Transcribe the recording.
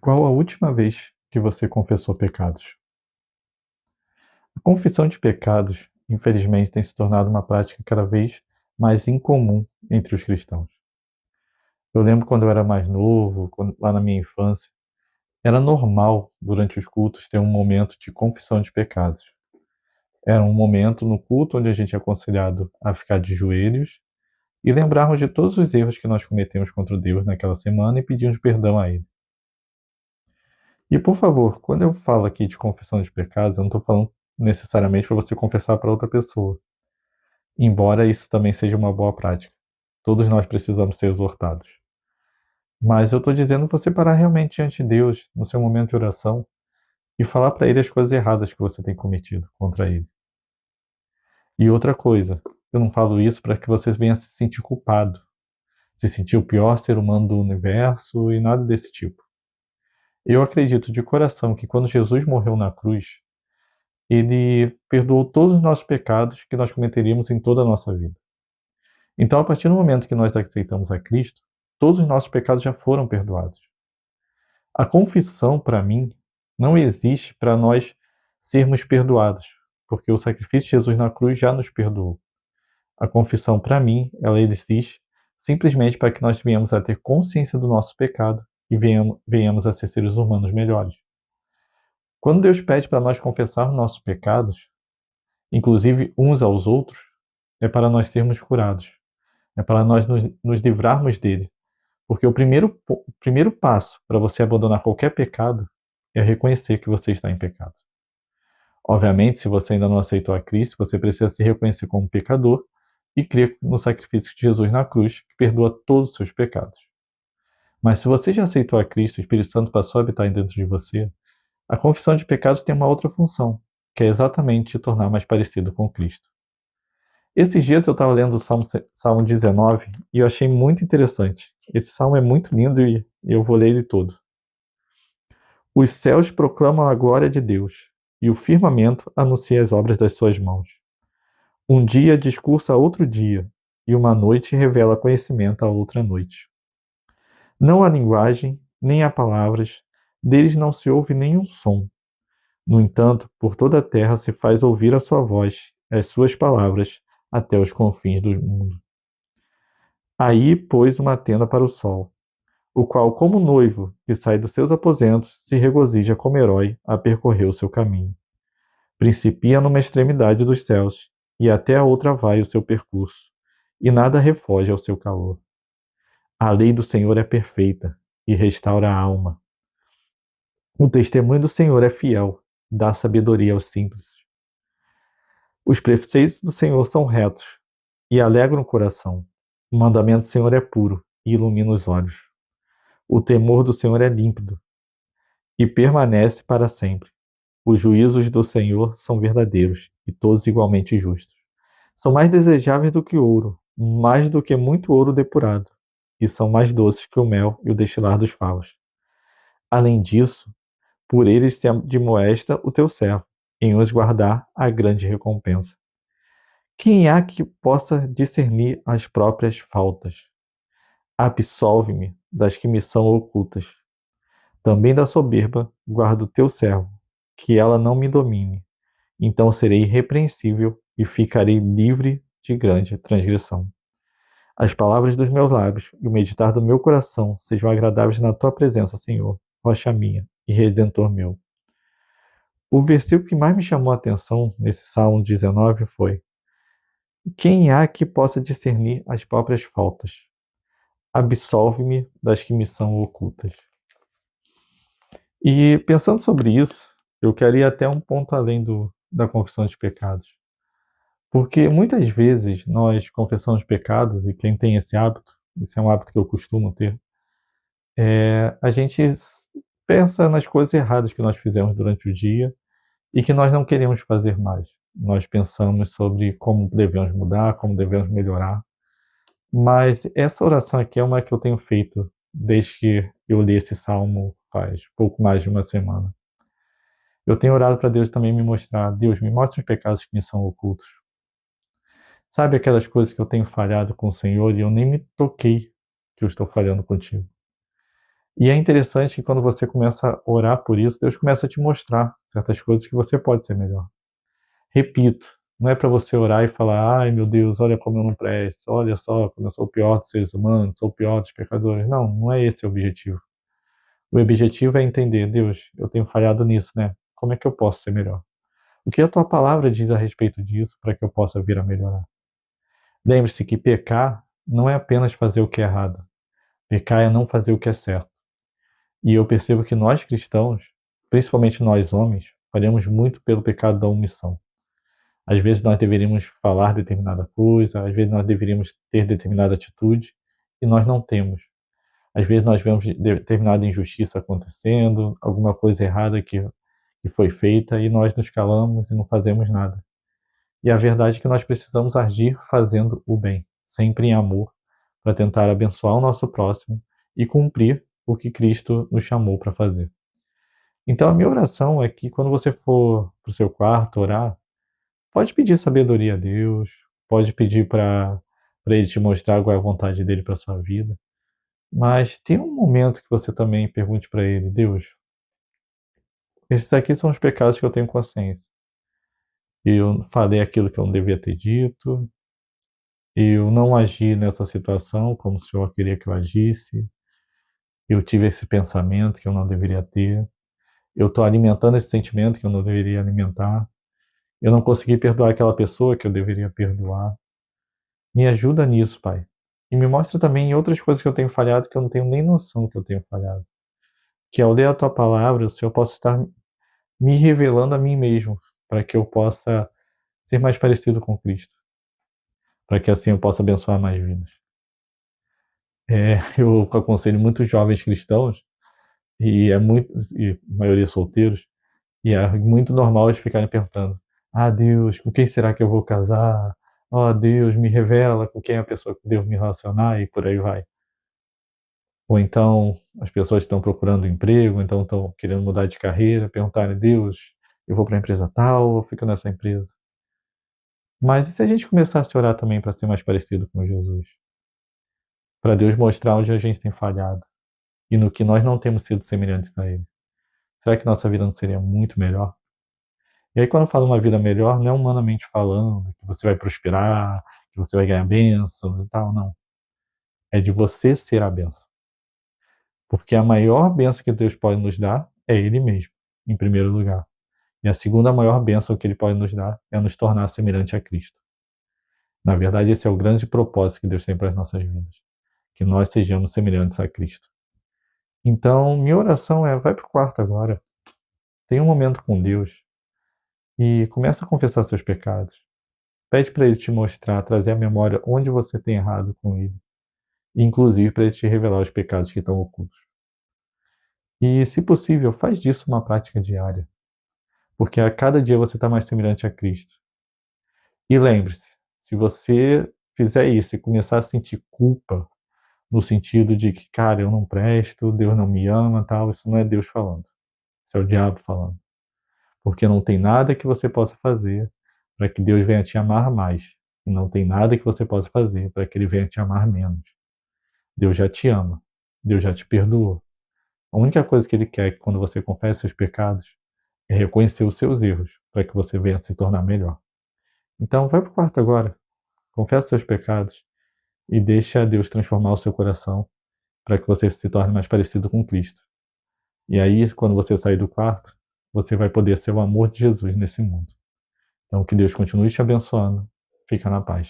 Qual a última vez que você confessou pecados? A confissão de pecados, infelizmente, tem se tornado uma prática cada vez mais incomum entre os cristãos. Eu lembro quando eu era mais novo, lá na minha infância, era normal, durante os cultos, ter um momento de confissão de pecados. Era um momento no culto onde a gente é aconselhado a ficar de joelhos e lembrarmos de todos os erros que nós cometemos contra Deus naquela semana e pedirmos perdão a Ele. E por favor, quando eu falo aqui de confissão de pecados, eu não estou falando necessariamente para você confessar para outra pessoa, embora isso também seja uma boa prática. Todos nós precisamos ser exortados. Mas eu estou dizendo você parar realmente diante de Deus, no seu momento de oração, e falar para Ele as coisas erradas que você tem cometido contra Ele. E outra coisa, eu não falo isso para que você venha se sentir culpado, se sentir o pior ser humano do universo e nada desse tipo. Eu acredito de coração que quando Jesus morreu na cruz, Ele perdoou todos os nossos pecados que nós cometeríamos em toda a nossa vida. Então, a partir do momento que nós aceitamos a Cristo, todos os nossos pecados já foram perdoados. A confissão, para mim, não existe para nós sermos perdoados, porque o sacrifício de Jesus na cruz já nos perdoou. A confissão, para mim, ela existe simplesmente para que nós venhamos a ter consciência do nosso pecado e venhamos a ser seres humanos melhores. Quando Deus pede para nós confessar nossos pecados, inclusive uns aos outros, é para nós sermos curados, é para nós nos livrarmos dele. Porque o primeiro passo para você abandonar qualquer pecado é reconhecer que você está em pecado. Obviamente, se você ainda não aceitou a Cristo, você precisa se reconhecer como pecador e crer no sacrifício de Jesus na cruz, que perdoa todos os seus pecados. Mas se você já aceitou a Cristo, o Espírito Santo passou a habitar dentro de você, a confissão de pecados tem uma outra função, que é exatamente te tornar mais parecido com Cristo. Esses dias eu estava lendo o Salmo 19 e eu achei muito interessante. Esse salmo é muito lindo e eu vou ler ele todo. Os céus proclamam a glória de Deus e o firmamento anuncia as obras das suas mãos. Um dia discursa a outro dia e uma noite revela conhecimento a outra noite. Não há linguagem, nem há palavras, deles não se ouve nenhum som. No entanto, por toda a terra se faz ouvir a sua voz, as suas palavras, até os confins do mundo. Aí pôs uma tenda para o sol, o qual, como noivo que sai dos seus aposentos, se regozija como herói a percorrer o seu caminho. Principia numa extremidade dos céus, e até a outra vai o seu percurso, e nada refoge ao seu calor. A lei do Senhor é perfeita, e restaura a alma. O testemunho do Senhor é fiel, dá sabedoria aos simples. Os preceitos do Senhor são retos, e alegram o coração. O mandamento do Senhor é puro, e ilumina os olhos. O temor do Senhor é límpido, e permanece para sempre. Os juízos do Senhor são verdadeiros, e todos igualmente justos. São mais desejáveis do que ouro, mais do que muito ouro depurado, e são mais doces que o mel e o destilar dos favos. Além disso, por eles se admoesta o teu servo, em os guardar a grande recompensa. Quem há que possa discernir as próprias faltas? Absolve-me das que me são ocultas. Também da soberba guarda o teu servo, que ela não me domine. Então serei irrepreensível e ficarei livre de grande transgressão. As palavras dos meus lábios e o meditar do meu coração sejam agradáveis na tua presença, Senhor, rocha minha e redentor meu. O versículo que mais me chamou a atenção nesse Salmo 19 foi: quem há que possa discernir as próprias faltas? Absolve-me das que me são ocultas. E pensando sobre isso, eu quero ir até um ponto além da confissão de pecados. Porque muitas vezes nós confessamos pecados, e quem tem esse hábito, esse é um hábito que eu costumo ter, a gente pensa nas coisas erradas que nós fizemos durante o dia e que nós não queremos fazer mais. Nós pensamos sobre como devemos mudar, como devemos melhorar. Mas essa oração aqui é uma que eu tenho feito desde que eu li esse salmo faz pouco mais de uma semana. Eu tenho orado para Deus também me mostrar: Deus, me mostra os pecados que me são ocultos. Sabe aquelas coisas que eu tenho falhado com o Senhor e eu nem me toquei que eu estou falhando contigo. E é interessante que quando você começa a orar por isso, Deus começa a te mostrar certas coisas que você pode ser melhor. Repito, não é para você orar e falar: ai meu Deus, olha como eu não presto, olha só como eu sou o pior dos seres humanos, sou o pior dos pecadores. Não, não é esse o objetivo. O objetivo é entender: Deus, eu tenho falhado nisso, né? Como é que eu posso ser melhor? O que a tua palavra diz a respeito disso para que eu possa vir a melhorar? Lembre-se que pecar não é apenas fazer o que é errado. Pecar é não fazer o que é certo. E eu percebo que nós cristãos, principalmente nós homens, falhamos muito pelo pecado da omissão. Às vezes nós deveríamos falar determinada coisa, às vezes nós deveríamos ter determinada atitude e nós não temos. Às vezes nós vemos determinada injustiça acontecendo, alguma coisa errada que foi feita e nós nos calamos e não fazemos nada. E a verdade é que nós precisamos agir fazendo o bem, sempre em amor, para tentar abençoar o nosso próximo e cumprir o que Cristo nos chamou para fazer. Então a minha oração é que quando você for para o seu quarto orar, pode pedir sabedoria a Deus, pode pedir para Ele te mostrar qual é a vontade dele para sua vida, mas tem um momento que você também pergunte para Ele: Deus, esses aqui são os pecados que eu tenho consciência. Eu falei aquilo que eu não devia ter dito, eu não agi nessa situação como o Senhor queria que eu agisse, eu tive esse pensamento que eu não deveria ter, eu estou alimentando esse sentimento que eu não deveria alimentar, eu não consegui perdoar aquela pessoa que eu deveria perdoar. Me ajuda nisso, Pai. E me mostra também outras coisas que eu tenho falhado que eu não tenho nem noção que eu tenho falhado. Que ao ler a tua palavra, o Senhor possa estar me revelando a mim mesmo, para que eu possa ser mais parecido com Cristo, para que assim eu possa abençoar mais vidas. Eu aconselho muitos jovens cristãos, e maioria solteiros, e é muito normal eles ficarem perguntando: ah, Deus, com quem será que eu vou casar? Oh, Deus, me revela com quem é a pessoa que devo me relacionar, e por aí vai. Ou então as pessoas estão procurando emprego, então estão querendo mudar de carreira, perguntarem: Deus, eu vou para a empresa tal ou fico nessa empresa? Mas e se a gente começasse a orar também para ser mais parecido com Jesus? Para Deus mostrar onde a gente tem falhado e no que nós não temos sido semelhantes a Ele. Será que nossa vida não seria muito melhor? E aí, quando eu falo uma vida melhor, não é humanamente falando, que você vai prosperar, que você vai ganhar bênçãos e tal, não. É de você ser a bênção. Porque a maior bênção que Deus pode nos dar é Ele mesmo, em primeiro lugar. E a segunda maior bênção que Ele pode nos dar é nos tornar semelhante a Cristo. Na verdade, esse é o grande propósito que Deus tem para as nossas vidas. Que nós sejamos semelhantes a Cristo. Então, minha oração é: vai para o quarto agora. Tenha um momento com Deus. E começa a confessar seus pecados. Pede para Ele te mostrar, trazer à memória onde você tem errado com Ele. Inclusive para Ele te revelar os pecados que estão ocultos. E, se possível, faz disso uma prática diária. Porque a cada dia você está mais semelhante a Cristo. E lembre-se, se você fizer isso e começar a sentir culpa, no sentido de que, cara, eu não presto, Deus não me ama, tal, isso não é Deus falando. Isso é o diabo falando. Porque não tem nada que você possa fazer para que Deus venha te amar mais. E não tem nada que você possa fazer para que Ele venha te amar menos. Deus já te ama. Deus já te perdoou. A única coisa que Ele quer é que quando você confessa seus pecados é reconhecer os seus erros para que você venha se tornar melhor. Então, vai para o quarto agora. Confessa seus pecados e deixa Deus transformar o seu coração para que você se torne mais parecido com Cristo. E aí, quando você sair do quarto, você vai poder ser o amor de Jesus nesse mundo. Então, que Deus continue te abençoando. Fica na paz.